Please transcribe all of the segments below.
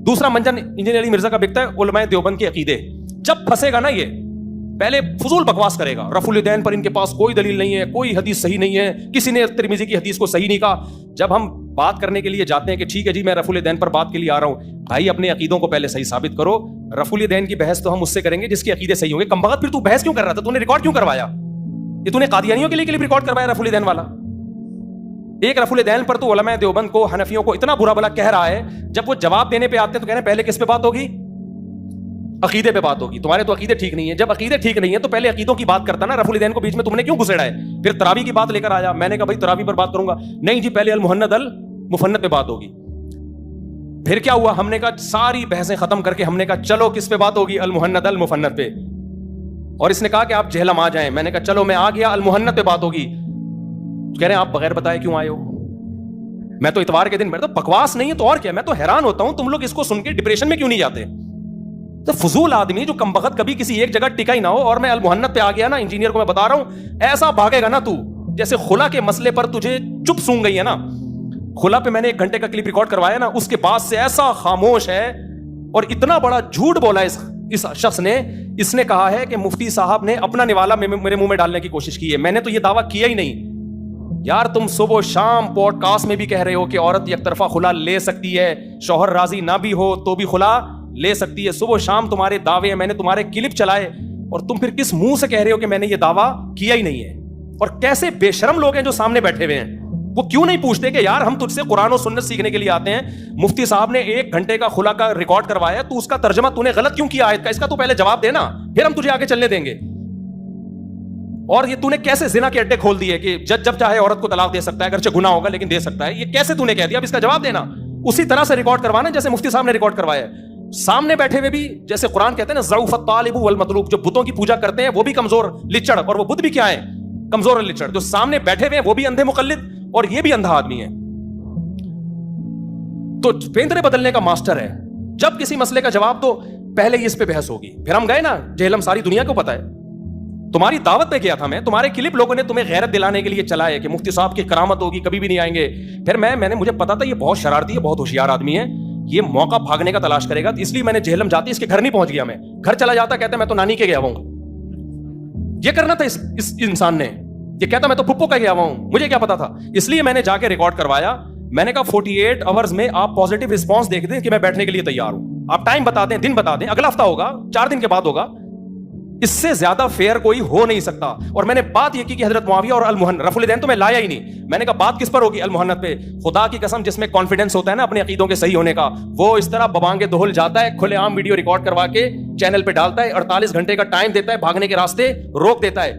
دوسرا منجن انجینئر علی مرزا کا بکتا ہے علماء دیوبند کے عقیدے. جب پھنسے گا نا یہ پہلے فضول بکواس کرے گا, رفع الیدین پر ان کے پاس کوئی دلیل نہیں ہے, کوئی حدیث صحیح نہیں ہے, کسی نے ترمذی کی حدیث کو صحیح نہیں کہا. جب ہم بات کرنے کے لیے جاتے ہیں کہ ٹھیک ہے جی میں رفع الیدین پر بات کے لیے آ رہا ہوں, بھائی اپنے عقیدوں کو پہلے صحیح ثابت کرو. رفع الیدین کی بحث تو ہم اس سے کریں گے جس کے عقیدے صحیح ہوں گے. کمبخت پھر تو بحث کیوں کر رہا تھا, تو نے ریکارڈ کیوں کروایا؟ یہ تو نے قادیانیوں کے لیے کلپ ریکارڈ کروایا رفع الیدین والا. ایک رفع الیدین پر تو علماء دیوبند کو حنفیوں کو اتنا برا بلا کہہ رہا ہے, جب وہ جواب دینے پہ آتے ہیں تو کہہ رہے ہیں پہلے کس پہ بات ہوگی؟ عقیدے پہ بات ہوگی. تمہارے تو عقیدے ٹھیک نہیں ہے. جب عقیدے ٹھیک نہیں ہے تو پہلے عقیدوں کی بات کرتا نا. رفع الیدین کو بیچ میں تم نے کیوں گھسیڑا ہے؟ پھر تراویح کی بات لے کر آیا. میں نے کہا بھائی تراویح پر بات کروں گا, نہیں جی پہلے المحند المفند پہ بات ہوگی. پھر کیا ہوا, ہم نے کہا ساری بحثیں ختم کر کے ہم نے کہا چلو کس پہ بات ہوگی؟ المحند المفند پہ. اور اس نے کہا کہ آپ جہلم آ جائیں. میں نے کہا چلو میں آ گیا, المحند پہ بات ہوگی. کہہ رہے ہیں آپ بغیر بتائے کیوں آئے ہو؟ میں تو اتوار کے دن, میں تو بکواس نہیں ہے تو اور کیا. میں تو حیران ہوتا ہوں تم لوگ اس کو سن کے ڈپریشن میں کیوں نہیں جاتے. تو فضول آدمی جو کمبخت کبھی کسی ایک جگہ ٹکا ہی نہ ہو, اور میں المحند پہ آ گیا نا, انجینئر کو میں بتا رہا ہوں ایسا بھاگے گا نا تو, جیسے خلا کے مسئلے پر تجھے چپ سونگ گئی ہے نا. خلا پہ میں نے 1 گھنٹے کا کلپ ریکارڈ کروایا نا, اس کے بعد سے ایسا خاموش ہے اور اتنا بڑا جھوٹ بولا اس شخص نے. اس نے کہا ہے کہ مفتی صاحب نے اپنا نوالا میرے منہ میں ڈالنے کی کوشش کی ہے. میں نے تو یہ دعویٰ کیا ہی نہیں. یار تم صبح و شام پوڈ کاسٹ میں بھی کہہ رہے ہو کہ عورت یک طرفہ خلا لے سکتی ہے, شوہر راضی نہ بھی ہو تو بھی خلا لے سکتی ہے. صبح و شام تمہارے دعوے ہیں, میں نے تمہارے کلپ چلائے, اور تم پھر کس منہ سے کہہ رہے ہو کہ میں نے یہ دعویٰ کیا ہی نہیں ہے. اور کیسے بے شرم لوگ ہیں جو سامنے بیٹھے ہوئے ہیں, وہ کیوں نہیں پوچھتے کہ یار ہم تجھ سے قرآن و سنت سیکھنے کے لیے آتے ہیں. مفتی صاحب نے 1 گھنٹے کا خلا کا ریکارڈ کروایا, تو اس کا ترجمہ تو نے غلط کیوں کیا آیت کا, اس کا تو پہلے جواب دینا, پھر ہم تجھے آگے چلنے دیں گے. اور یہ تو نے کیسے زنا کے اڈے کھول دیے کہ جب چاہے عورت کو طلاق دے سکتا ہے, اگرچہ گناہ ہوگا لیکن دے سکتا ہے. یہ کیسے تو نے کہہ دیا؟ اب اس کا جواب دینا. اسی طرح سے ریکارڈ کروانا جیسے مفتی صاحب نے ریکارڈ کروایا. سامنے بیٹھے ہوئے بھی, جیسے قرآن کہتے ہیں نا ضعف الطالب والمطلوب, جو بتوں کی پوجا کرتے ہیں وہ بھی کمزور لچڑ, اور وہ بت بھی کیا ہے؟ کمزور اور لچڑ. جو سامنے بیٹھے ہوئے ہیں وہ بھی اندھے مقلد, اور یہ بھی اندھا آدمی ہے. تو پیندرے بدلنے کا ماسٹر ہے. جب کسی مسئلے کا جواب دو پہلے ہی اس پہ بحث ہوگی. پھر ہم گئے نا جہلم, ساری دنیا کو پتا ہے. تمہاری دعوت پہ کیا تھا میں, تمہارے کلپ لوگوں نے تمہیں غیرت دلانے کے لیے چلائے کہ مفتی صاحب کی کرامت ہوگی, کبھی بھی نہیں آئیں گے. پھر میں نے مجھے پتا تھا یہ بہت شرارتی ہے, بہت ہوشیار آدمی ہے, یہ موقع بھاگنے کا تلاش کرے گا, اس لیے میں نے جہلم جاتی اس کے گھر نہیں پہنچ گیا. میں گھر چلا جاتا, کہتا میں تو نانی کے گیا ہوں. یہ کرنا تھا اس انسان نے. یہ کہتا میں تو پھپھو کا گیا ہوں, مجھے کیا پتا تھا. اس لیے میں نے جا کے ریکارڈ کروایا. میں نے کہا 48 آورز میں آپ پازیٹیو رسپانس دیکھ دیں کہ میں بیٹھنے کے لیے تیار ہوں. آپ ٹائم بتا دیں, دن بتا دیں, اگلا ہفتہ ہوگا, 4 دن کے بعد ہوگا. اس سے زیادہ فیئر کوئی ہو نہیں سکتا. اور میں نے بات یہ کی کہ حضرت معاویہ اور المحند, رفع الیدین تو میں لایا ہی نہیں. میں نے کہا بات کس پر ہوگی؟ المحند پہ. خدا کی قسم جس میں کانفیڈنس ہوتا ہے نا اپنے عقیدوں کے صحیح ہونے کا, وہ اس طرح ببانگے دہل جاتا ہے, کھلے عام ویڈیو ریکارڈ کروا کے چینل پہ ڈالتا ہے, 48 گھنٹے کا ٹائم دیتا ہے, بھاگنے کے راستے روک دیتا ہے,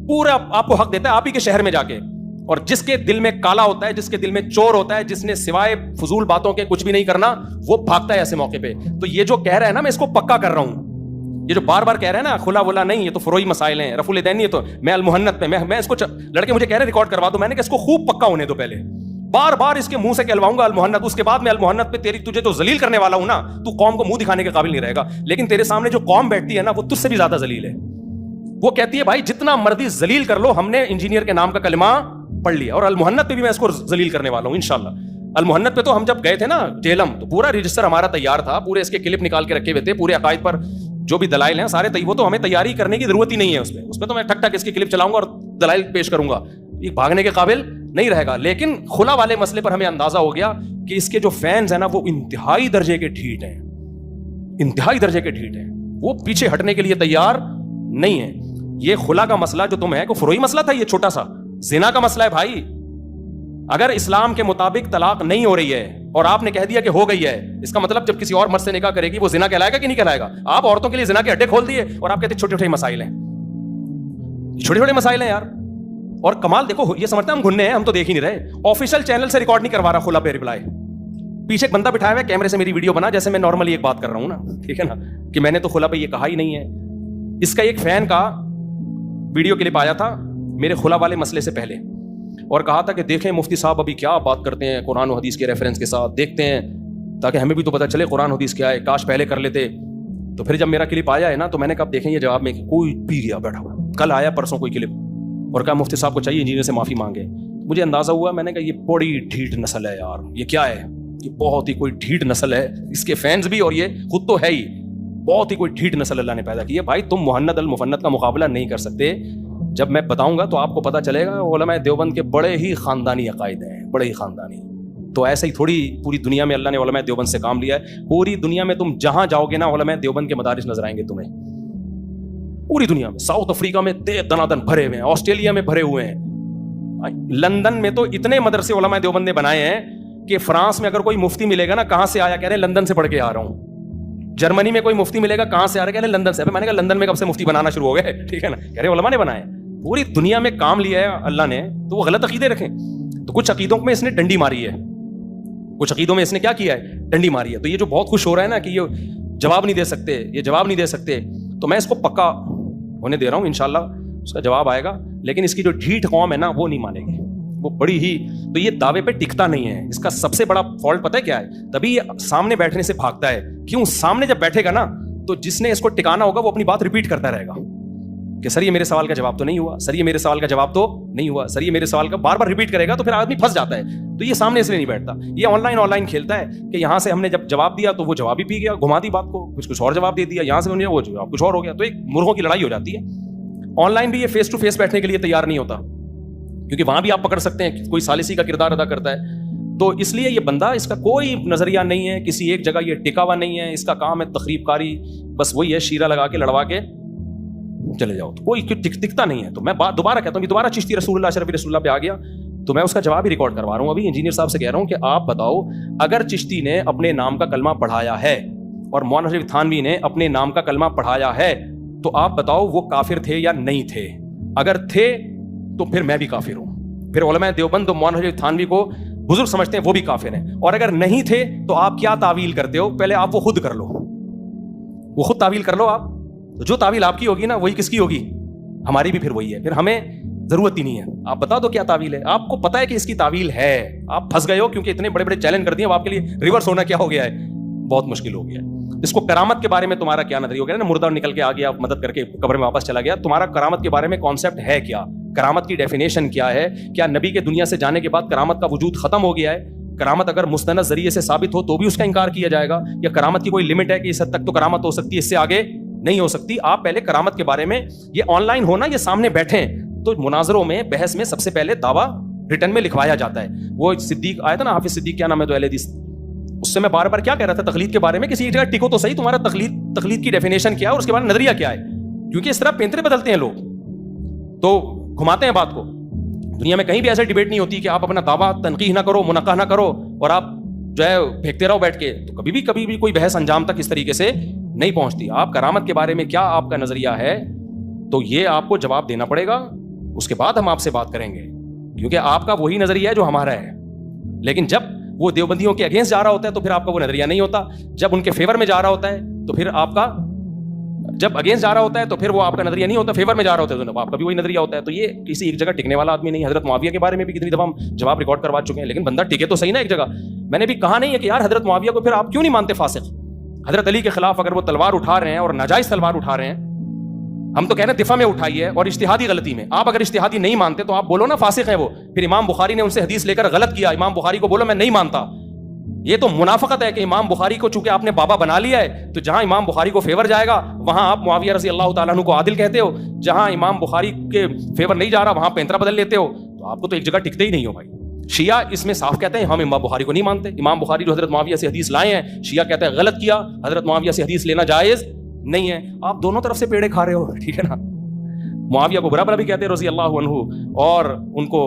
پورا آپ کو حق دیتا ہے آپ ہی کے شہر میں جا کے. اور جس کے دل میں کالا ہوتا ہے, جس کے دل میں چور ہوتا ہے, جس نے سوائے فضول باتوں کے کچھ بھی نہیں کرنا, وہ بھاگتا ہے ایسے موقع پہ. تو یہ جو کہہ رہا ہے نا, میں اس کو پکا کر رہا ہوں. یہ جو بار بار کہہ رہے ہیں نا خلا ولا نہیں, یہ تو فروئی مسائل ہیں. رفع الیدین نہیں ہے تو میں المحند پہ, میں اس کو لڑکے مجھے کہہ رہے ریکارڈ کروا دو. میں نے کہا اس کو خوب پکا ہونے دو پہلے, بار بار اس کے منہ سے کہلواؤں گا المحند, اس کے بعد میں المحند پہ تجھے تو ذلیل کرنے والا ہوں نا, تو قوم کو منہ دکھانے کے قابل نہیں رہے گا. لیکن تیرے سامنے جو قوم بیٹھتی ہے نا, وہ تجھ سے بھی زیادہ ذلیل ہے. وہ کہتی ہے بھائی جتنا مرضی ذلیل کر لو, ہم نے انجینئر کے نام کا کلمہ پڑھ لیا. اور المحند پہ بھی میں اس کو ذلیل کرنے والا ہوں انشاءاللہ. المحند پہ تو ہم جب گئے تھے نا جہلم, تو پورا رجسٹر ہمارا تیار تھا, پورے اس کے کلپ نکال کے رکھے ہوئے تھے, پورے عقائد پر جو بھی دلائل ہیں سارے, وہ تو ہمیں تیاری کرنے کی ضرورت ہی نہیں ہے. اس پہ تو میں ٹھک ٹھک اس کی کلپ چلاؤں گا اور دلائل پیش کروں گا, یہ بھاگنے کے قابل نہیں رہے گا. لیکن خلا والے مسئلے پر ہمیں اندازہ ہو گیا کہ اس کے جو فینز ہیں نا وہ انتہائی درجے کے ڈھیٹ ہیں, انتہائی درجے کے ڈھیٹ ہیں. وہ پیچھے ہٹنے کے لیے تیار نہیں ہے. یہ خلا کا مسئلہ جو تم ہے کوئی فروئی مسئلہ تھا, یہ چھوٹا سا زنا کا مسئلہ ہے بھائی. اگر اسلام کے مطابق طلاق نہیں ہو رہی ہے اور آپ نے کہہ دیا کہ ہو گئی ہے, اس کا مطلب جب کسی اور مرد سے نکاح کرے گی وہ زنا کہلائے گا کہ نہیں کہلائے گا؟ آپ عورتوں کے لیے زنا کے اڈے کھول دیے اور آپ کہتے ہیں چھوٹے چھوٹے مسائل ہیں. چھوٹے چھوٹے مسائل ہیں یار. اور کمال دیکھو, یہ سمجھتے ہیں ہم گھننے ہیں, ہم تو دیکھ ہی نہیں رہے. آفیشیل چینل سے ریکارڈ نہیں کروا رہا خلا پہ رپلائی. پیچھے ایک بندہ بٹھایا ہوا ہے, کیمرے سے میری ویڈیو بنا جیسے میں نارملی ایک بات کر رہا ہوں نا, ٹھیک ہے نا, کہ میں نے تو خلا پہ یہ کہا ہی نہیں ہے. اس کا ایک فین کا ویڈیو کلپ آیا تھا میرے خلا والے مسئلے سے پہلے, اور کہا تھا کہ دیکھیں مفتی صاحب ابھی کیا بات کرتے ہیں قرآن و حدیث کے ریفرنس کے ساتھ, دیکھتے ہیں تاکہ ہمیں بھی تو پتہ چلے قرآن و حدیث کیا ہے, کاش پہلے کر لیتے. تو پھر جب میرا کلپ آیا ہے نا, تو میں نے کہا دیکھیں یہ جواب میں کوئی پی گیا بیٹھا ہوا, کل آیا پرسوں کوئی کلپ, اور کہا مفتی صاحب کو چاہیے انجینئر سے معافی مانگے. مجھے اندازہ ہوا, میں نے کہا یہ بڑی ڈھیٹ نسل ہے یار, یہ کیا ہے, یہ بہت ہی کوئی ڈھیٹ نسل ہے, اس کے فینس بھی اور یہ خود تو ہے ہی, بہت ہی کوئی ڈھیٹ نسل اللہ نے پیدا کی ہے. بھائی تم مہند المفند کا مقابلہ نہیں کر سکتے. جب میں بتاؤں گا تو آپ کو پتہ چلے گا علماء دیوبند کے بڑے ہی خاندانی عقائد ہیں, بڑے ہی خاندانی. تو ایسے ہی تھوڑی پوری دنیا میں اللہ نے علماء دیوبند سے کام لیا ہے. پوری دنیا میں تم جہاں جاؤ گے نا علماء دیوبند کے مدارس نظر آئیں گے تمہیں, پوری دنیا میں. ساؤتھ افریقہ میں دنادن بھرے ہوئے ہیں, آسٹریلیا میں بھرے ہوئے ہیں, لندن میں تو اتنے مدرسے علماء دیوبند نے بنائے ہیں کہ فرانس میں اگر کوئی مفتی ملے گا نا, کہاں سے آیا, کہہ رہے لندن سے پڑھ کے آ رہا ہوں. جرمنی میں کوئی مفتی ملے گا, کہاں سے آ رہا ہے, کہہ رہے لندن سے. میں نے کہا لندن میں کب سے مفتی بنانا شروع ہو گئے, ٹھیک ہے نا, کہہ رہے علماء نے بنائے. پوری دنیا میں کام لیا ہے اللہ نے, تو وہ غلط عقیدے رکھیں. تو کچھ عقیدوں میں اس نے ڈنڈی ماری ہے, کچھ عقیدوں میں اس نے کیا کیا ہے, ڈنڈی ماری ہے. تو یہ جو بہت خوش ہو رہا ہے نا کہ یہ جواب نہیں دے سکتے, یہ جواب نہیں دے سکتے, تو میں اس کو پکا ہونے دے رہا ہوں, انشاءاللہ اس کا جواب آئے گا. لیکن اس کی جو ڈھیٹ قوم ہے نا وہ نہیں مانے گی, وہ بڑی ہی. تو یہ دعوے پہ ٹکتا نہیں ہے. اس کا سب سے بڑا فالٹ پتہ ہے کیا ہے, تبھی یہ سامنے بیٹھنے سے بھاگتا ہے. کیوں, سامنے جب بیٹھے گا نا تو جس نے اس کو ٹکانا ہوگا وہ اپنی بات ریپیٹ کرتا رہے گا کہ سر یہ میرے سوال کا جواب تو نہیں ہوا, سر یہ میرے سوال کا جواب تو نہیں ہوا, سر یہ میرے سوال کا بار بار ریپیٹ کرے گا, تو پھر آدمی پھنس جاتا ہے. تو یہ سامنے اس لیے نہیں بیٹھتا. یہ آن لائن کھیلتا ہے کہ یہاں سے ہم نے جب جواب دیا تو وہ جواب ہی پی گیا, گھما دی بات کو, کچھ اور جواب دے دیا, یہاں سے وہ جواب کچھ اور ہو گیا. تو ایک مرغوں کی لڑائی ہو جاتی ہے. آن لائن بھی یہ فیس ٹو فیس بیٹھنے کے لیے تیار نہیں ہوتا, کیونکہ وہاں بھی آپ پکڑ سکتے ہیں کوئی ثالثی کا کردار ادا کرتا ہے. تو اس لیے یہ بندہ, اس کا کوئی نظریہ نہیں ہے, کسی ایک جگہ یہ ٹکا ہوا نہیں ہے. اس کا کام ہے تخریب کاری, بس وہی ہے شیرہ لگا کے لڑوا کے چلے جاؤ. تو کوئی دکھتا نہیں ہے. تو میں بات دوبارہ کہتا ہوں, یہ دوبارہ چشتی رسول اللہ اشرفی رسول اللہ پہ آ گیا, تو میں اس کا جواب ہی ریکارڈ کروا رہا ہوں. ابھی انجینئر صاحب سے کہہ رہا ہوں کہ آپ بتاؤ, اگر چشتی نے اپنے نام کا کلمہ پڑھایا ہے اور مولانا شریف تھانوی نے اپنے نام کا کلمہ پڑھایا ہے, تو آپ بتاؤ وہ کافر تھے یا نہیں تھے؟ اگر تھے تو پھر میں بھی کافر ہوں. پھر علماء دیوبند تو مولانا شریف تھانوی کو بزرگ سمجھتے ہیں, وہ بھی کافر ہیں. اور اگر نہیں تھے تو آپ کیا تعویل کرتے ہو؟ پہلے آپ وہ خود کر لو, وہ خود تعویل کر لو. آپ جو تعویل آپ کی ہوگی نا وہی کس کی ہوگی؟ ہماری بھی پھر وہی ہے. پھر ہمیں ضرورت ہی نہیں ہے. آپ بتا دو کیا تعویل ہے. آپ کو پتا ہے کہ اس کی تعویل ہے, آپ پھنس گئے ہو کیونکہ اتنے بڑے بڑے چیلنج کر دیے. اب آپ کے لیے ریورس ہونا کیا ہو گیا ہے, بہت مشکل ہو گیا ہے. اس کو کرامت کے بارے میں تمہارا کیا نظریہ ہو گیا نا, مردہ نکل کے آ گیا, مدد کر کے قبر میں واپس چلا گیا. تمہارا کرامت کے بارے میں کانسیپٹ ہے کیا؟ کرامت کی ڈیفینیشن کیا ہے؟ کیا نبی کے دنیا سے جانے کے بعد کرامت کا وجود ختم ہو گیا ہے؟ کرامت اگر مستند ذریعے سے ثابت ہو تو بھی اس کا انکار کیا جائے گا, یا کرامت کی کوئی لمٹ ہے کہ اس حد تک تو کرامت ہو سکتی ہے, اس سے آگے نہیں ہو سکتی؟ آپ پہلے کرامت کے بارے میں, یہ آن لائن ہونا, یہ سامنے بیٹھیں تو مناظروں میں بحث میں سب سے پہلے دعویٰ ریٹن میں لکھوایا جاتا ہے. وہ صدیق آیا تھا نا, حافظ صدیق کیا نام ہے تو اہل حدیث, اس سے میں بار بار کیا کہہ رہا تھا تقلید کے بارے میں, کسی جگہ ٹکو تو صحیح, تمہارا تقلید کی ڈیفینیشن کیا ہے اور اس کے بارے میں نظریہ کیا ہے. کیونکہ اس طرح پینترے بدلتے ہیں لوگ, تو گھماتے ہیں بات کو. دنیا میں کہیں بھی ایسے ڈیبیٹ نہیں ہوتی کہ آپ اپنا دعویٰ تنقیح نہ کرو, منقح نہ کرو, اور آپ جو ہے پھینکتے رہو بیٹھ کے. تو کبھی بھی کوئی بحث انجام تک اس طریقے سے نہیں پہنچتی. آپ کرامت کے بارے میں کیا آپ کا نظریہ ہے, تو یہ آپ کو جواب دینا پڑے گا, اس کے بعد ہم آپ سے بات کریں گے, کیونکہ آپ کا وہی نظریہ ہے جو ہمارا ہے. لیکن جب وہ دیوبندیوں کے اگینسٹ جا رہا ہوتا ہے تو پھر آپ کا وہ نظریہ نہیں ہوتا. جب ان کے فیور میں جا رہا ہوتا ہے تو پھر آپ کا, جب اگینسٹ جا رہا ہوتا ہے تو پھر وہ آپ کا نظریہ نہیں ہوتا, فیور میں جا رہا ہوتا ہے تو آپ کا بھی وہی نظریہ ہوتا ہے. تو یہ کسی ایک جگہ ٹکنے والا آدمی نہیں. حضرت معاویہ کے بارے میں بھی کتنی دفعہ ہم جواب ریکارڈ کروا چکے ہیں, لیکن بندہ ٹکے تو صحیح نا ایک جگہ. میں نے بھی کہا نہیں ہے کہ یار حضرت معاویہ کو پھر آپ کیوں نہیں مانتے فاسق. حضرت علی کے خلاف اگر وہ تلوار اٹھا رہے ہیں اور ناجائز تلوار اٹھا رہے ہیں, ہم تو کہہ رہے ہیں دفاع میں اٹھائی ہے اور اجتہادی غلطی میں. آپ اگر اجتہادی نہیں مانتے تو آپ بولو نا فاسق ہے وہ. پھر امام بخاری نے ان سے حدیث لے کر غلط کیا, امام بخاری کو بولو میں نہیں مانتا. یہ تو منافقت ہے کہ امام بخاری کو چونکہ آپ نے بابا بنا لیا ہے, تو جہاں امام بخاری کو فیور جائے گا وہاں آپ معاویہ رضی اللہ تعالیٰ عنہ کو عادل کہتے ہو, جہاں امام بخاری کے فیور نہیں جا رہا وہاں پینترا بدل لیتے ہو. تو آپ کو تو ایک جگہ ٹکتے ہی نہیں ہو بھائی. شیعہ اس میں صاف کہتے ہیں ہم امام بخاری کو نہیں مانتے. امام بخاری جو حضرت معاویہ سے حدیث لائے ہیں, شیعہ کہتے ہیں غلط کیا, حضرت معاویہ سے حدیث لینا جائز نہیں ہے. آپ دونوں طرف سے پیڑے کھا رہے ہو, ٹھیک ہے نا. معاویہ کو برا بھلا بھی کہتے ہیں رضی اللہ عنہ, اور ان کو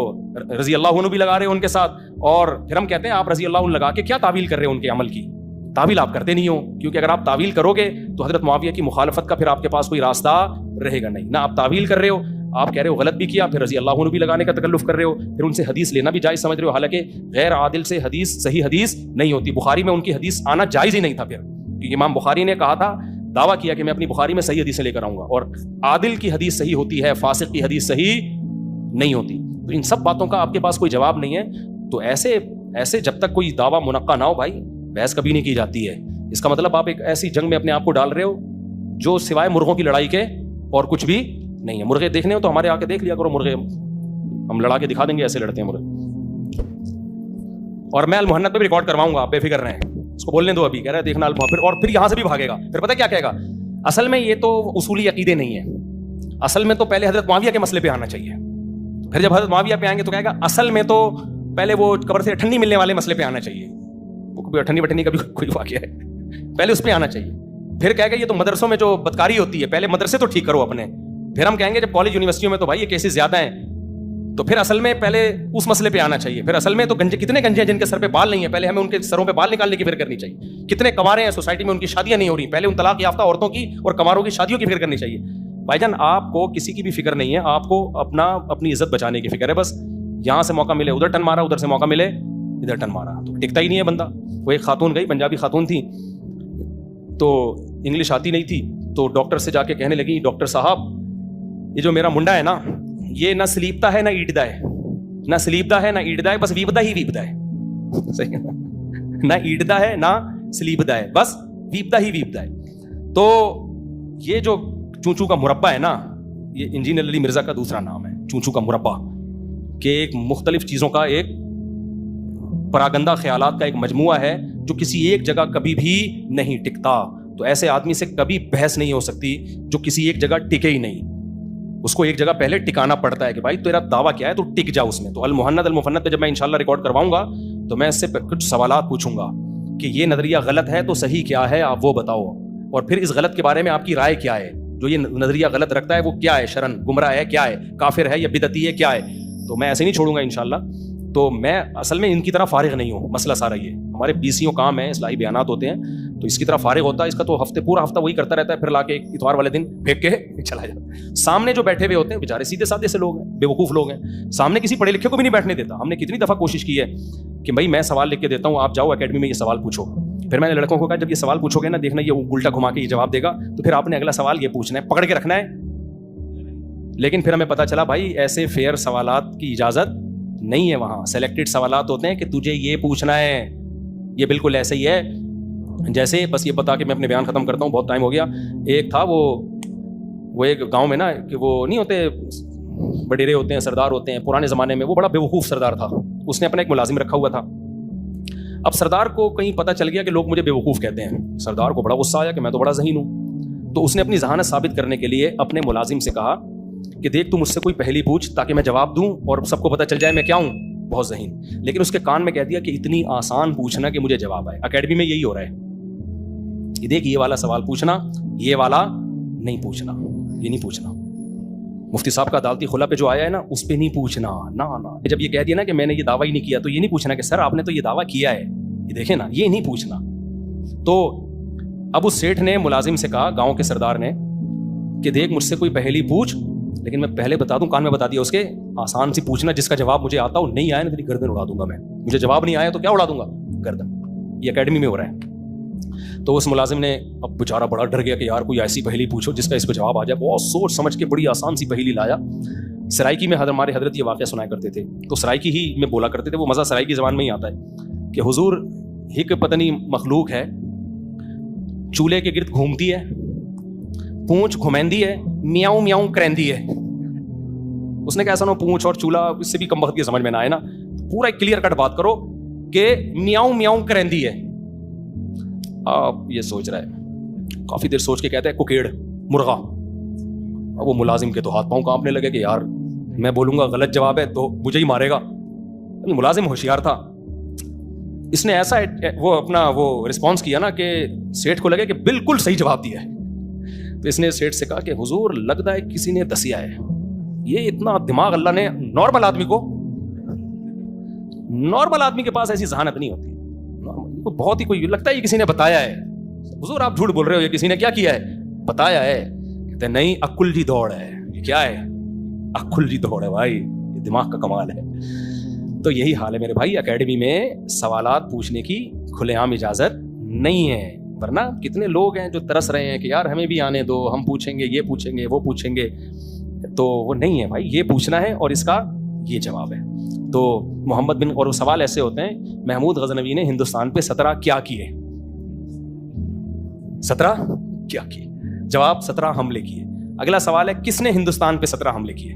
رضی اللہ عنہ بھی لگا رہے ہیں ان کے ساتھ, اور پھر ہم کہتے ہیں آپ رضی اللہ عنہ لگا کے کیا تعویل کر رہے ہیں ان کے عمل کی. تعویل آپ کرتے نہیں ہو, کیونکہ اگر آپ تعویل کرو گے تو حضرت معاویہ کی مخالفت کا پھر آپ کے پاس کوئی راستہ رہے گا نہیں. نہ آپ تعویل کر رہے ہو, آپ کہہ رہے ہو غلط بھی کیا, پھر رضی اللہ عنہ بھی لگانے کا تکلف کر رہے ہو, پھر ان سے حدیث لینا بھی جائز سمجھ رہے ہو, حالانکہ غیر عادل سے حدیث صحیح حدیث نہیں ہوتی. بخاری میں ان کی حدیث آنا جائز ہی نہیں تھا پھر, کیونکہ امام بخاری نے کہا تھا, دعویٰ کیا کہ میں اپنی بخاری میں صحیح حدیثیں لے کر آؤں گا, اور عادل کی حدیث صحیح ہوتی ہے, فاسق کی حدیث صحیح نہیں ہوتی. تو ان سب باتوں کا آپ کے پاس کوئی جواب نہیں ہے. تو ایسے جب تک کوئی دعویٰ منقع نہ ہو بھائی, بحث کبھی نہیں کی جاتی ہے. اس کا مطلب آپ ایک ایسی جنگ میں اپنے آپ کو ڈال رہے ہو جو سوائے مرغوں کی لڑائی کے اور کچھ بھی نہیں ہے. مرغے دیکھنے ہو تو ہمارے آ کے دیکھ لیا کرو, مرغے ہم لڑا کے دکھا دیں گے ایسے لڑتے ہیں مرغے. اور میں المحنت پہ بھی ریکارڈ کرواؤں گا, آپ بے فکر رہیں, اس کو بولنے دو ابھی. کہہ رہا ہے دیکھنا المحنت, اور پھر یہاں سے بھی بھاگے گا. پھر پتہ کیا کہے گا, اصل میں یہ تو اصولی عقیدے نہیں ہیں, اصل میں تو پہلے حضرت معاویہ کے مسئلے پہ آنا چاہیے. پھر جب حضرت معاویہ پہ آئیں گے تو کہے گا اصل میں تو پہلے وہ قبر سے ٹھنڈی ملنے والے مسئلے پہ آنا چاہیے. وہ ٹھنڈی بٹھنی کا بھی کوئی واقعہ ہے, پہلے اس پہ آنا چاہیے. پھر کہے گا یہ تو مدرسوں میں جو بدکاری ہوتی ہے, پہلے مدرسے تو ٹھیک کرو اپنے. پھر ہم کہیں گے جب کالج یونیورسٹیوں میں تو بھائی یہ کیسز زیادہ ہیں, تو پھر اصل میں پہلے اس مسئلے پہ آنا چاہیے. پھر اصل میں تو گنجے, کتنے گنجے ہیں جن کے سر پہ بال نہیں ہے, پہلے ہمیں ان کے سروں پہ بال نکالنے کی فکر کرنی چاہیے. کتنے کنوارے ہیں سوسائٹی میں, ان کی شادیاں نہیں ہو رہی, پہلے ان طلاق یافتہ عورتوں کی اور کنواروں کی شادیوں کی فکر کرنی چاہیے. بھائی جان آپ کو کسی کی بھی فکر نہیں ہے, آپ کو اپنی عزت بچانے کی فکر ہے بس. یہاں سے موقع ملے ادھر ٹن مارا, ادھر سے موقع ملے ادھر ٹن مارا, تو ٹکتا ہی نہیں ہے بندہ. وہ ایک خاتون گئی, پنجابی خاتون تھی, تو انگلش آتی نہیں تھی, تو ڈاکٹر سے جا کے کہنے لگی ڈاکٹر صاحب یہ جو میرا منڈا ہے نا, یہ نہ سلیپتا ہے نہ ایٹدا ہے, نہ سلیپدا ہے نہ ایٹدا ہے, بس ویپدا ہی ویپدا ہے. صحیح, نہ ایٹدا ہے نہ سلیپدا ہے, بس ویپدا ہی ویپدا ہے. تو یہ جو چونچو کا مربع ہے نا, یہ انجینئر علی مرزا کا دوسرا نام ہے, چونچو کا مربع, کہ ایک مختلف چیزوں کا ایک پراگندہ خیالات کا ایک مجموعہ ہے جو کسی ایک جگہ کبھی بھی نہیں ٹکتا. تو ایسے آدمی سے کبھی بحث نہیں ہو سکتی جو کسی ایک جگہ ٹکے ہی نہیں. اس کو ایک جگہ پہلے ٹکانا پڑتا ہے کہ بھائی تیرا دعویٰ کیا ہے, تو ٹک جا اس میں. تو المحنت المفنت پہ جب میں انشاءاللہ ریکارڈ کرواؤں گا تو میں اس سے کچھ سوالات پوچھوں گا کہ یہ نظریہ غلط ہے تو صحیح کیا ہے, آپ وہ بتاؤ, اور پھر اس غلط کے بارے میں آپ کی رائے کیا ہے. جو یہ نظریہ غلط رکھتا ہے وہ کیا ہے, شرن گمراہ ہے, کیا ہے, کافر ہے یا بدعتی ہے, کیا ہے. تو میں ایسے نہیں چھوڑوں گا انشاءاللہ. تو میں اصل میں ان کی طرح فارغ نہیں ہوں. مسئلہ سارا یہ ہمارے بیسیوں کام ہے, اصلاحی بیانات ہوتے ہیں, تو اس کی طرح فارغ ہوتا ہے. اس کا تو پورا ہفتہ وہی کرتا رہتا ہے, پھر لا کے اتوار والے دن پھینک کے چلا جاتا ہے. سامنے جو بیٹھے ہوئے ہوتے ہیں بیچارے سیدھے سادھے سے لوگ ہیں, بے وقوف لوگ ہیں, سامنے کسی پڑھے لکھے کو بھی نہیں بیٹھنے دیتا. ہم نے کتنی دفعہ کوشش کی ہے کہ بھائی میں سوال لکھ کے دیتا ہوں, آپ جاؤ اکیڈمی میں یہ سوال پوچھو. پھر میں نے لڑکوں کو کہا جب یہ سوال پوچھو گے نا, دیکھنا یہ الٹا گھما کے یہ جواب دے گا, تو پھر آپ نے اگلا سوال یہ پوچھنا ہے, پکڑ کے رکھنا ہے. لیکن پھر ہمیں پتا چلا بھائی ایسے فیئر سوالات کی اجازت نہیں ہے وہاں. سلیکٹڈ سوالات ہوتے ہیں کہ تجھے یہ پوچھنا ہے, یہ بالکل ایسے ہی ہے جیسے, بس یہ بتا کے میں اپنے بیان ختم کرتا ہوں, بہت ٹائم ہو گیا. ایک تھا وہ ایک گاؤں میں نا, کہ وہ نہیں ہوتے بڈیرے ہوتے ہیں, سردار ہوتے ہیں, پرانے زمانے میں وہ بڑا بیوقوف سردار تھا. اس نے اپنا ایک ملازم رکھا ہوا تھا. اب سردار کو کہیں پتہ چل گیا کہ لوگ مجھے بیوقوف کہتے ہیں. سردار کو بڑا غصہ آیا کہ میں تو بڑا ذہین ہوں. تو اس نے اپنی ذہانت ثابت کرنے کے لیے اپنے ملازم سے کہا کہ دیکھ تو مجھ سے کوئی پہلی پوچھ تاکہ میں جواب دوں اور سب کو پتہ چل جائے میں کیا ہوں, بہت ذہین. لیکن اس کے کان میں کہہ دیا کہ اتنی آسان پوچھنا کہ مجھے جواب آئے. اکیڈمی میں یہی ہو رہا ہے کہ دیکھ یہ والا سوال پوچھنا, یہ والا نہیں پوچھنا, یہ نہیں پوچھنا. مفتی صاحب کا عدالتی خلا پہ جو آیا ہے نا, اس پہ نہیں پوچھنا. نہ جب یہ کہہ دیا نا کہ میں نے یہ دعویٰ ہی نہیں کیا, تو یہ نہیں پوچھنا کہ سر آپ نے تو یہ دعویٰ کیا ہے, یہ دیکھیں نا, یہ نہیں پوچھنا. تو اب اس سیٹھ نے ملازم سے کہا, گاؤں کے سردار نے, کہ دیکھ مجھ سے کوئی پہلی پوچھ, لیکن میں پہلے بتا دوں, کان میں بتا دیا اس کے, آسان سی پوچھنا جس کا جواب مجھے آتا ہو, نہیں آیا نا تیری گردن اڑا دوں گا میں. مجھے جواب نہیں آیا تو کیا اڑا دوں گا, گردن. یہ اکیڈمی میں ہو رہا ہے. تو اس ملازم نے, اب بیچارہ بڑا ڈر گیا کہ یار کوئی ایسی پہلی پوچھو جس کا اس کو جواب آ جائے. بہت سوچ سمجھ کے بڑی آسان سی پہلی لایا. سرائکی میں ہمارے حضرت یہ واقعہ سنایا کرتے تھے, تو سرائکی ہی میں بولا کرتے تھے. وہ مزہ سرائکی زبان میں ہی آتا ہے کہ حضور ایک پتہ نہیں مخلوق ہے, چولہے کے گرد گھومتی ہے, پونچھ گھمیندی ہے, میاؤں میاؤں کریندی ہے. اس نے کہا ایسا نہ پونچھ اور چولہا اس سے بھی کم وقت کی سمجھ میں نہ آئے نا, پورا کلیئر کٹ بات کرو کہ میاؤں میاؤں کریندی ہے. آپ یہ سوچ رہا ہے, کافی دیر سوچ کے کہتا ہے کوکیڑ, مرغا. اب وہ ملازم کے تو ہاتھ پاؤں کانپنے لگے کہ یار میں بولوں گا غلط جواب ہے تو مجھے ہی مارے گا. ملازم ہوشیار تھا, اس نے ایسا وہ اپنا وہ رسپانس کیا نا کہ سیٹھ کو لگے کہ بالکل صحیح جواب دیا ہے. تو اس نے سیٹھ سے کہا کہ حضور لگتا ہے کسی نے دسیا ہے. یہ اتنا دماغ اللہ نے, نارمل آدمی کے پاس ایسی ذہانت نہیں ہوتی. بہت ہی کوئی لگتا ہے یہ کسی نے بتایا ہے. حضور آپ جھوٹ بول رہے ہو, یہ کسی نے کیا کیا ہے, بتایا ہے. کہتے نہیں, عقل جی دوڑ ہے. یہ کیا ہے, عقل جی دوڑ ہے بھائی, یہ دماغ کا کمال ہے. تو یہی حال ہے میرے بھائی, اکیڈمی میں سوالات پوچھنے کی کھلے عام اجازت نہیں ہے. ورنہ کتنے لوگ ہیں جو ترس رہے ہیں کہ یار ہمیں بھی آنے دو, ہم پوچھیں گے, یہ پوچھیں گے, وہ پوچھیں گے. تو وہ نہیں ہے بھائی, یہ پوچھنا ہے اور اس کا یہ جواب ہے. تو محمد بن, اور وہ سوال ایسے ہوتے ہیں, محمود غزنوی نے ہندوستان پہ 17 کیا کیے, 17 کیا کیے, جواب 17 حملے کیے. اگلا سوال ہے کس نے ہندوستان پہ 17 حملے کیے,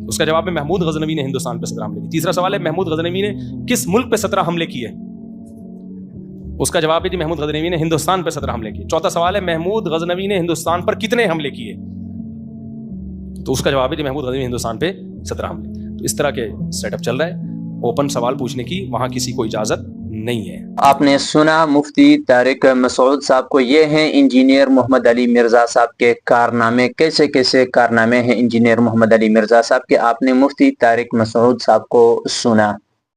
اس کا جواب ہے محمود غزنوی نے ہندوستان پہ 17 حملے کیے. تیسرا سوال ہے محمود غزنوی نے کس ملک پہ 17 حملے کیے؟ اس کا جواب ہے جی محمود غزنوی نے ہندوستان پہ 17 حملے کیے. چوتھا سوال ہے محمود غزنوی نے ہندوستان پر کتنے حملے کیے؟ تو اس کا جواب ہے جی محمود غزنوی ہندوستان پہ 17 حملے. تو اس طرح کے سیٹ اپ چل رہا ہے. اوپن سوال پوچھنے کی وہاں کسی کو اجازت نہیں ہے. آپ نے سنا مفتی طارق مسعود صاحب کو. یہ ہیں انجینئر محمد علی مرزا صاحب کے کارنامے. کیسے کیسے کارنامے ہیں انجینئر محمد علی مرزا صاحب کے, آپ نے مفتی طارق مسعود صاحب کو سنا.